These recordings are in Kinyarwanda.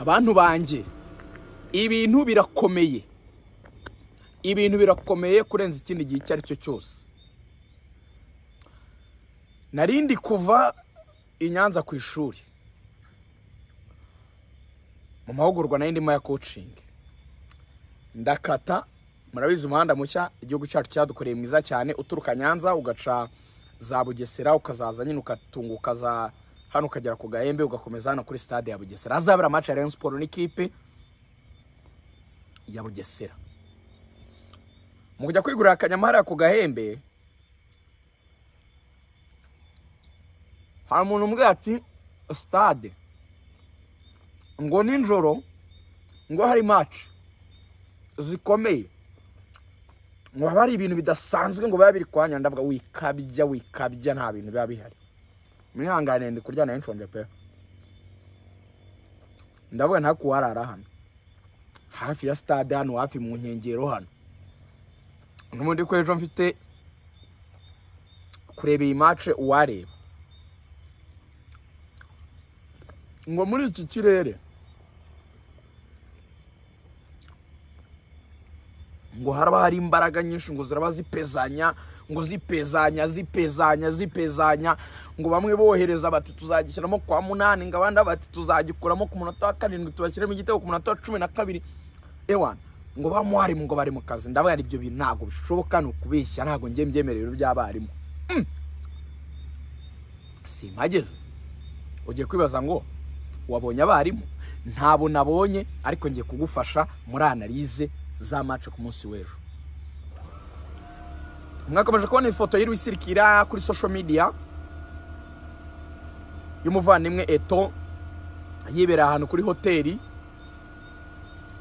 abantu banjye ibintu birakomeye kurenza ikindi gihe icyo ari cyo cyose. Narindi kuva i Nyanza ku ishuri mu mahugurwa narindimo ya coaching, ndakata murabizi umuhanda mushya igihugu cyacu cyadukoreye mwiza cyane, uturuka Nyanza ugaca za Bugesera ukazaza nyine ukatunguka za hano ukagera ku Gahembe ugakomeza hano kuri stade ya Bugesera. Azabera match ya Rayon Sport n'ikipe ya Bugesera. Mu kujya kwigurira akanyamahara ku Gahembe, hari umuntu umbwira ati stade ngo ninjoro ngo hari match zikomeye, ngo hari ibintu bidasanzwe ngo biba biri kwanya. Ndavuga wikabya nta bintu biba bihari, mwihangane ndi kurya na nshonje pe. Ndavuga nta kuwarara hano hafi ya stade hano, hafi mu nkengero hano. N'umundi ko ejo mfite kureba iyi match uwareba ngo muri iki kirere ngo haraba hari imbaraga nyinshi ngo ziraba zipezanya ngo bamwe bohereza bati tuzagishyiramo kwa 8 ngo abandi bati tuzagikuramo ku munota wa 7 tubashyiremo igitego ku munota wa 12 ewana ngo bamuhari ngo bari mu kazi. Ndavuga ibyo bintu ntago bishoboka, no kubeshya ntago ngiye mbyemerera by'abarimu. Simageze ugiye kwibaza ngo wabonye abarimu? Ntabo nabonye, ariko ngiye kugufasha muri analyse za match ku munsi w'ejo. Mwakomeje kubona ifoto y'irwisirikira kuri social media y'umuvandimwe Eto yibera ahantu kuri hoteli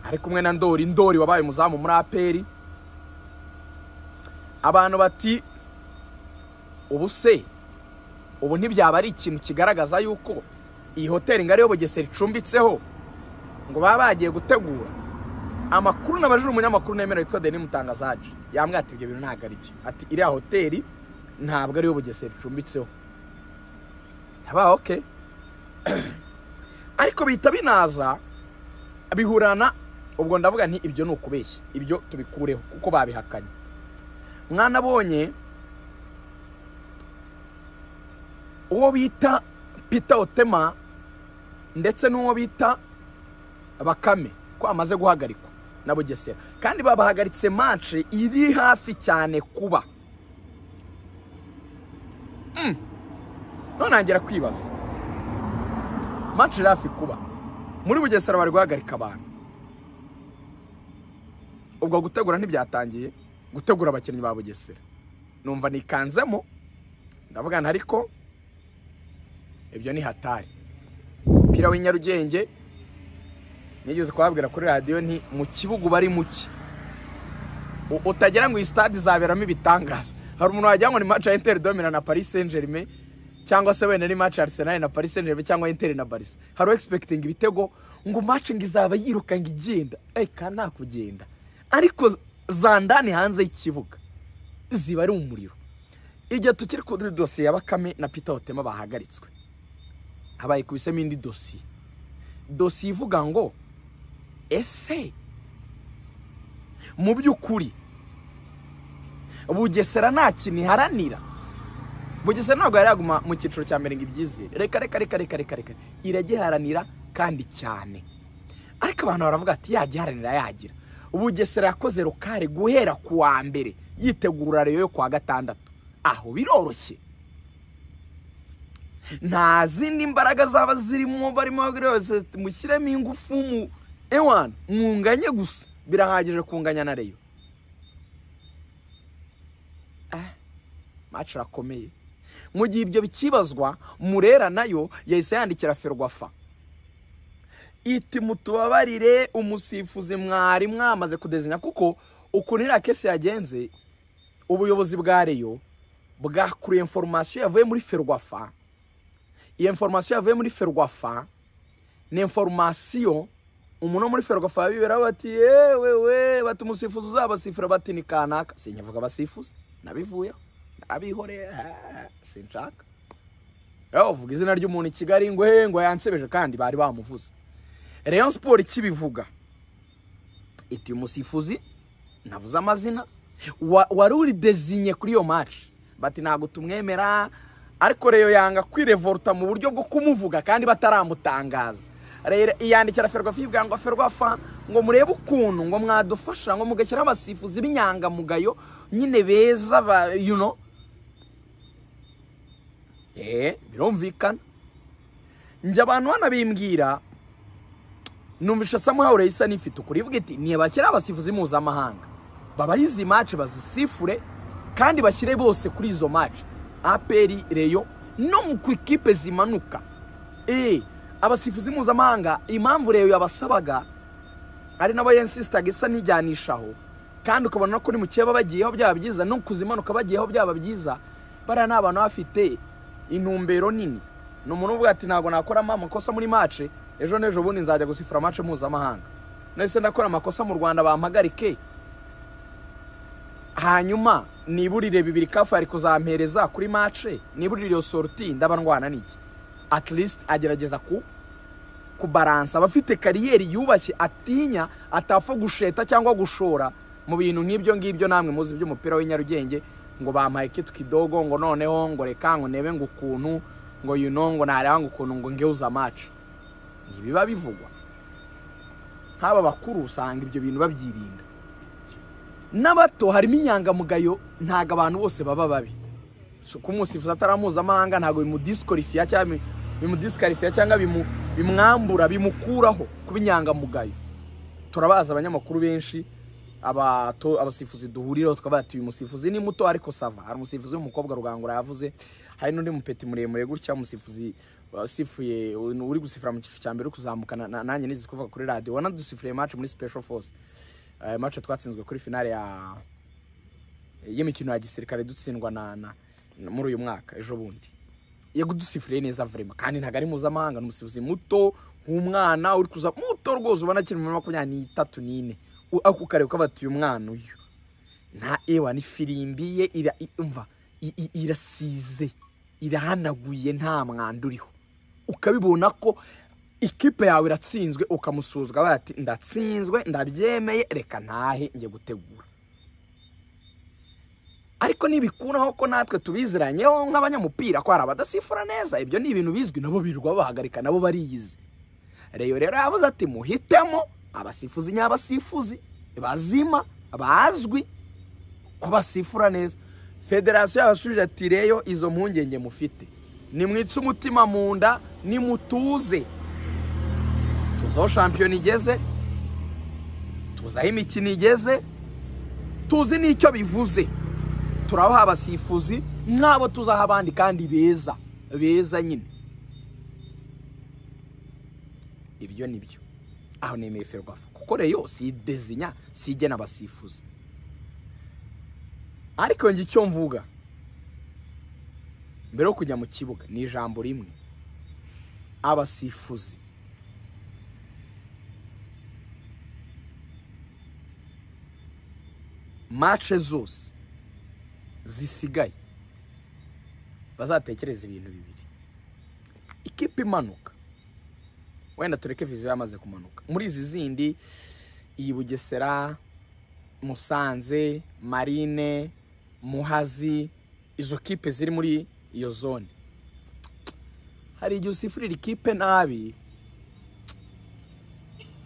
ari kumwe na Ndori wabaye muzamu muri APR. Abantu bati ubu ntibyaba ari ikintu kigaragaza yuko iyi hoteli ngari yo Bugesera icumbitseho ngo baba bagiye gutegura amakuru. Nabajije umunyamakuru nemera witwa Denis Mutangazaje, yambwiye ati ibyo bintu ntago ari byo, ati iriya hoteli ntabwo ari yo Bugesera icumbitseho. Yaba okay ariko bita binaza bihurana. Ubwo ndavuga nti ibyo nukubeshya, ibyo tubikureho kuko babihakanye. Mwana bonye uwo bita Peter Otema ndetse n'uwo bita Bakame ko amaze guhagarikwa na Bugesera, kandi babahagaritse match iri hafi cyane kuba. None angera kwibaza match iri hafi kuba muri Bugesera bari guhagarika abantu. Ubwo gutegura ntibyatangiye, gutegura abakinnyi ba Bugesera numva nikanzemo. Ndavuga nti ariko ibyo ni hatari. Pira w'inyarugenge nigeze kwabwira kuri radio nti mu kibugu bari muki utagira ngo stade zaberamo ibitangaza. Hari umuntu wajya ngo ni match ya Inter Domina na Paris Saint-Germain, cyangwa se wenda ni match ya Arsenal na Paris Saint-Germain cyangwa Inter na Barca. Hari expecting ibitego ngo match ngizaba yiruka ngigenda kana kugenda, ariko zandani hanze y'ikibuga ziba ari umuriro. Igihe tukiri kuri dossier ya Bakame na Peter Otema bahagaritswe, habaye kubisemo indi dossier ivuga ngo ese mu by'ukuri Bugesera nta kintu iharanira. Bugesera ntabwo yaraguma mu cyiciro cya mbere ngo ibyizere, reka iragiharanira kandi cyane. Ariko abantu baravuga ati yagiharanira yagira. Bugesera yakoze rokare guhera ku wa mbere yitegura Rayon yo kwa gatandatu. Aho biroroshye, nta zindi imbaraga zaba zirimo barimo bagirose mushyiremo ingufu mu ewan mwunganye gusa birahagije kunganya na Rayon. Match rakomeye. Mu gihe ibyo bikibazwa, Murera nayo yahise yandikira Ferwafa iti mutubabarire umusifuzi mwari mwamaze kudezinya, kuko ukunira kese yagenze ubuyobozi bwa Rayon bwakuriye information yavuye muri Ferwafa. Iyo information yavuye muri Ferwafa ni information umuntu muri Ferwafa yabibera bati yewe bati umusifuzi uzabasifira bati ni kanaka. Sinyavuga abasifuzi nabivuye abihore sinshaka uvuga izina ry'umuntu i Kigali ngo yansebeje kandi bari bamuvuze. Rayon Sport ikibivuga iti umusifuzi navuze amazina wari uri designé kuri iyo match bati ntago tumwemera ariko Rayon yanga kwirevolta mu buryo bwo kumuvuga kandi bataramutangaza. Rero iyandikira Ferwafa ivuga ngo Ferwafa ngo murebe ukuntu ngo mwadufasha ngo mugashyira abasifuzi b'inyanga mugayo nyine beza birumvikana. Nje abantu banabimbwira numvisha Samuel Reisa nifite ukuri ivuga iti niye bakira abasifuzi mpuzamahanga baba izi match bazisifure kandi bashyire bose kuri izo match APR Rayon no mu kwikipe zimanuka abasifuzi mpuzamahanga impamvu Rayon yabasabaga ari nabo yensistaga isa nijyanishaho kandi ukabona ko ni mu cyeba bagiyeho byaba byiza no kuzimanuka bagiyeho byaba byiza bara n'abantu bafite intumbero nini. No umuntu uvuga ati ntago nakora amakosa muri match ejo nejo bundi nzajya gusifura match mpuzamahanga nese ndakora amakosa mu Rwanda bampagarike hanyuma niburire bibiri kafu ari kuzampereza kuri match niburire yo sorti ndabandwana niki. At least agerageza ku balance abafite kariyeri yubashye atinya atapfa gusheta cyangwa gushora mu bintu nk'ibyo namwe muzi by'umupira w'inyarugenge ngo bampaye kitu kidogo ngo noneho ngo reka ngo nebe ngo ukuntu ngo ngo naranga ukuntu ngo ngeuza match nibiba bivugwa. Haba bakuru usanga ibyo bintu babyirinda n'abato harimo inyangamugayo ntaga abantu bose baba babi kumusifuza ataramuza amahanga ntago bimudisqualifia cyangwa bimwambura bimukuraho kuba inyangamugayo. Turabaza abanyamakuru benshi abasifuzi duhuriraho twabati uyu musifuzi ni muto ariko sava hari umusifuzi w'umukobwa Rugangura yavuze hari n'undi mupeti muremure gutya umusifuzi wasifuye uri gusifura mu cyiciro cya mbere kuzamuka nanjye nizi kuvuga kuri radio wanadusifuriye match muri Special Force match twatsinzwe kuri finale y'imikino ya gisirikare dutsindwa muri uyu mwaka ejo bundi yagudusifuriye neza vraiment kandi ntagari mpuzamahanga n'umusifuzi muto nk'umwana uri kuza muto rwose ubona kiri mu 23 akukareba ko batuye umwana uyu nta ni firimbi ye irasize irahanaguye nta mwanda uriho ukabibona ko ikipe yawe iratsinzwe ukamusuzwa bati ndatsinzwe ndabyemeye reka ntahe ngiye gutegura. Ariko nibikuraho ko natwe tubiziranyeho nk'abanyamupira ko hari abadasifura neza ibyo ni ibintu bizwi nabo birwa bahagarika nabo bariyizi. Rero yavuze ati muhitemo abasifuzi nyabasifuzi bazima bazwi ko basifura neza. Federation yabashuje ati reyo izo mpungenge mufite ni mwitse umutima munda ni mutuze tuzo champion igeze tuzaho imikino igeze tuzi nicyo bivuze turabaha abasifuzi nk'abo tuzaha abandi kandi beza nyine. Ibyo nibyo aho nemeye Ferwafa kuko reyo si designa si igena abasifuzi. Ariko ngi cyo mvuga mbere yo kujya mu kibuga ni ijambo rimwe abasifuzi match zose zisigaye bazatekereza ibintu bibiri. Ikipe imanuka wenda tureke vision yamaze kumanuka muri izi zindi iyi Bugesera Musanze Marine Muhazi izo kipe ziri muri iyo zone hari igihe usifurira ikipe nabi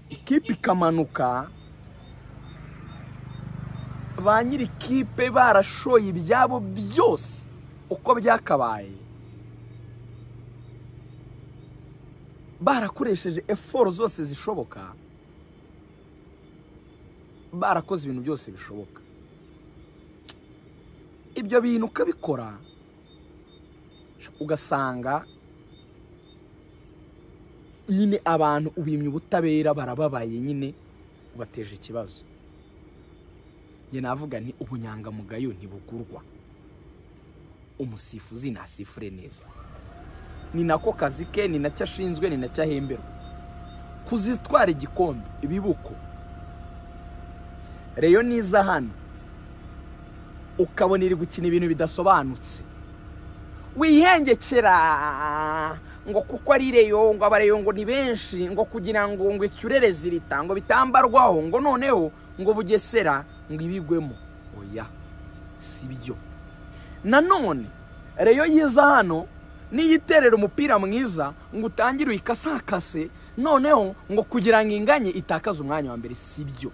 ikipe ikamanuka ba nyiri ikipe barashoye ibyabo byose uko byakabaye barakoresheje effort zose zishoboka barakoze ibintu byose bishoboka. Ibyo bintu ukabikora ugasanga nyine abantu ubimye ubutabera barababaye nyine ubateje ikibazo. Ye navuga nti ubunyangamugayo ntibugurwa umusifuzi nasifure neza ni nako kazi ke ni nacyo ashinzwe ni nacyo ahemberwa kuzitwara igikombe ibibuko. Reyo niza hano ukabona iri gukina ibintu bidasobanutse wihengekera ngo kuko ari reyo ngo abareyo ngo ni benshi ngo kugira ngo icyurere zirita ngo bitambarwaho ngo noneho ngo Bugesera ngo ibigwemo. Oya, si byo. Nanone reyo yiza hano niyiterera umupira mwiza ngo utangire uyikasakase noneho ngo kugira ngo inganye itakaza umwanya wa mbere. Si byo.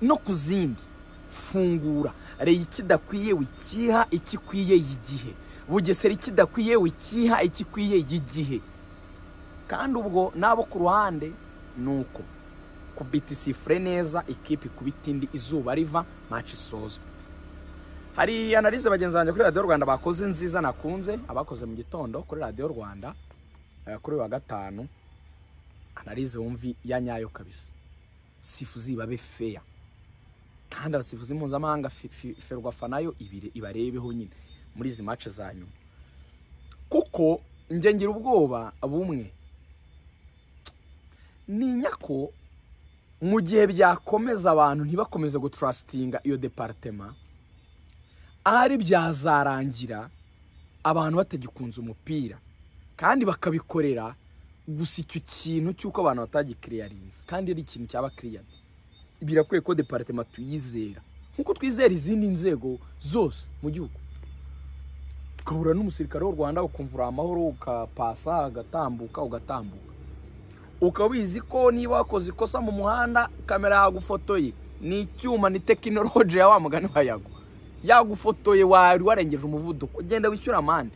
No kuzindi fungura reyo ikidakwiye wikiha ikikwiye yigihe. Bugesera ikidakwiye wikiha ikikwiye yigihe. Kandi ubwo nabo ku ruhande nuko kubita isifure neza ikipe ikubita indi izuba riva match isozwe. Hari analize bagenzi banjye kuri Radio Rwanda bakoze nziza nakunze, abakoze mu gitondo kuri Radio Rwanda kuri wa gatanu, analize wumvi ya nyayo kabisa. Sifuzi babe fair. Kandi abasifuzi mpuzamahanga Ferwafa nayo ibarebeho nyine muri izi match za nyuma. Kuko nge ngira ubwoba bumwe ninya ko mu gihe byakomeza abantu ntibakomeze gutrustinga iyo departement, ahari byazarangira abantu batagikunze umupira kandi bakabikorera gusa icyo kintu cyuko abantu batagikiriyarinze kandi ari ikintu cyaba clear. Birakwiye ko departement tuyizera nkuko twizera izindi nzego zose mu gihugu. Ukabura n'umusirikare w'u Rwanda ukumvura amahoro ukapasa agatambuka ugatambuka. Ukabizi ko niba wakoze ikosa mu muhanda kamera yagufotoye ni icyuma ni technology ya wa mugani wa Yago yagufotoye wari warengeje umuvuduko genda wishyura amande.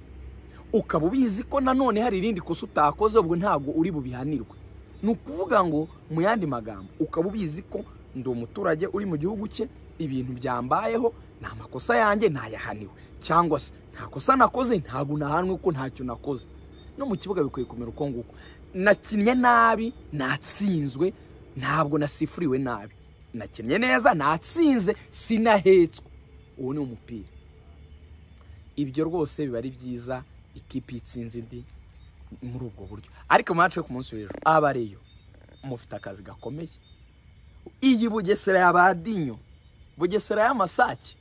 Ukaba ubizi ko nanone hari irindi kosa utakoze ubwo ntabwo uri bubihanirwe. Nukuvuga ngo mu yandi magambo ukaba ubizi ko ndi umuturage uri mu gihugu cye ibintu byambayeho nta makosa yanjye ntayahaniwe cyangwa se nta kosa nakoze ntago nahanwe ko ntacyo nakoze. No mu kibuga bikwiye kumera uko nguko. Nakinnye nabi natsinzwe ntabwo nasifuriwe nabi. Nakinnye neza natsinze sinahetswe. Uwo ni umupira. Ibyo rwose biba ari byiza ikipe itsinze indi muri ubwo buryo. Ariko match yo ku munsi w'ejo abareyo mufite akazi gakomeye. Iyi Bugesera y'abadinyo Bugesera y'amasake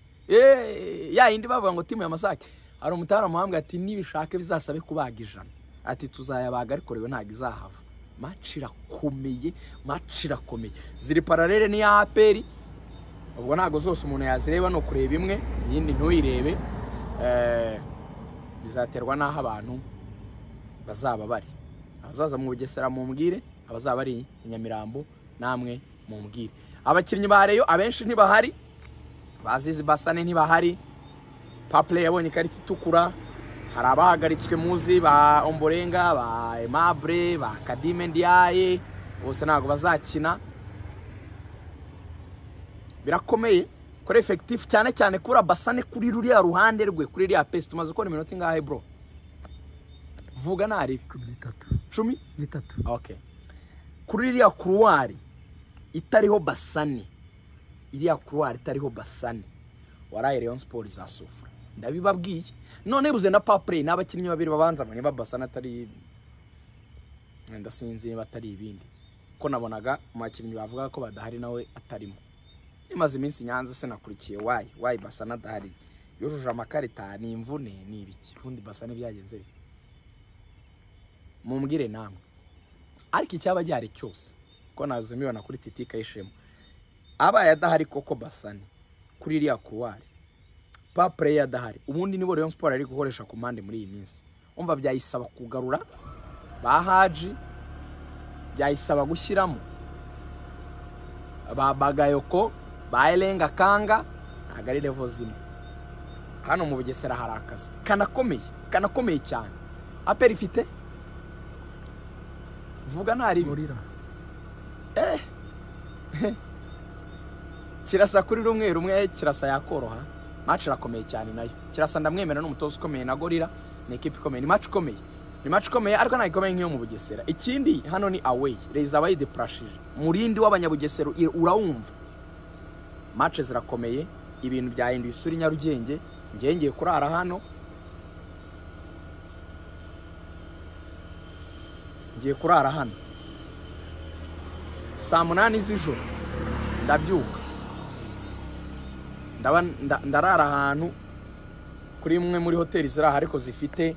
ya indi bavuga ngo timu y'amasake ari umutara muhambwe ati nibishake bizasabe kubaga ijana ati tuzayabaga ariko rewe ntago izahava. Match irakomeye ziri parallele ni ya APR. Ubwo ntago zose umuntu yazireba no kureba imwe yindi ntuyirebe. Bizaterwa naho abantu bazaba bari. Abazaza mu Bugesera mu mbwire, abazaba bari Nyamirambo namwe mu mbwire. Abakinnyi ba Reyo abenshi ntibahari. Bazizi Basane ntibahari. Paplay yabonye ikarita itukura. Hari abahagaritswe muzi ba Omborenga, ba Aimable, ba Kadime Ndiaye, bose ntago bazakina. Birakomeye kuri effective cyane cyane kuri Basane kuri ruriya ruhande rwe kuri rya pesi. Tumaze ko iminota ingahe bro? Vuga nari 13. Okay. Kuri ririya couloir itariho Basane. Iriya couloir itariho Basane. Waraye Rayon Sport izasufura. Ndabibabwiye. None buze na Paplay n'abakinnyi babiri babanza mu niba Basane atari ndasinzi batari ibindi. Ko nabonaga mu bakinnyi bavuga ko badahari nawe atarimo. Imaze iminsi Nyanza se nakurikiye why Basane adahari. Yujuje amakarita ni imvune ni ibiki. Ubundi Basane byagenze bite? Mumbwire namwe. Ariko icyaba gihari cyose ko nazo mibona kuri Titika Ishema. Aba yadahari koko Basane kuri iriya couloir. Paplay yadahari. Ubundi nibo Rayon Sport ari gukoresha komande muri iyi minsi. Umva byayisaba kugarura ba Haji, byayisaba gushyiramo ba Bagayoko, ba Elenga Kanga, agari level zimwe. Hano mu Bugesera hari akazi kanakomeye cyane. APR ifite vuga nari Gorira. Kirasa kuri rumwe kirasa yakoroha. Match irakomeye cyane nayo. Kirasa ndamwemera n'umutozo ukomeye na Gorira, ni equipe ikomeye, ni match ikomeye ariko nta ikomeye nk'iyo mu Bugesera. Ikindi hano ni away, reza abayi deprashije. Murindi w'abanyabugesera urawumva. Match zirakomeye, ibintu byahinduye isuri Nyarugenge, ngengeye kurara hano. Ngiye kurara hano. Saa 8 z'ijoro ndabyuka. Ndarara ahantu kuri imwe muri hoteli ziraha ariko zifite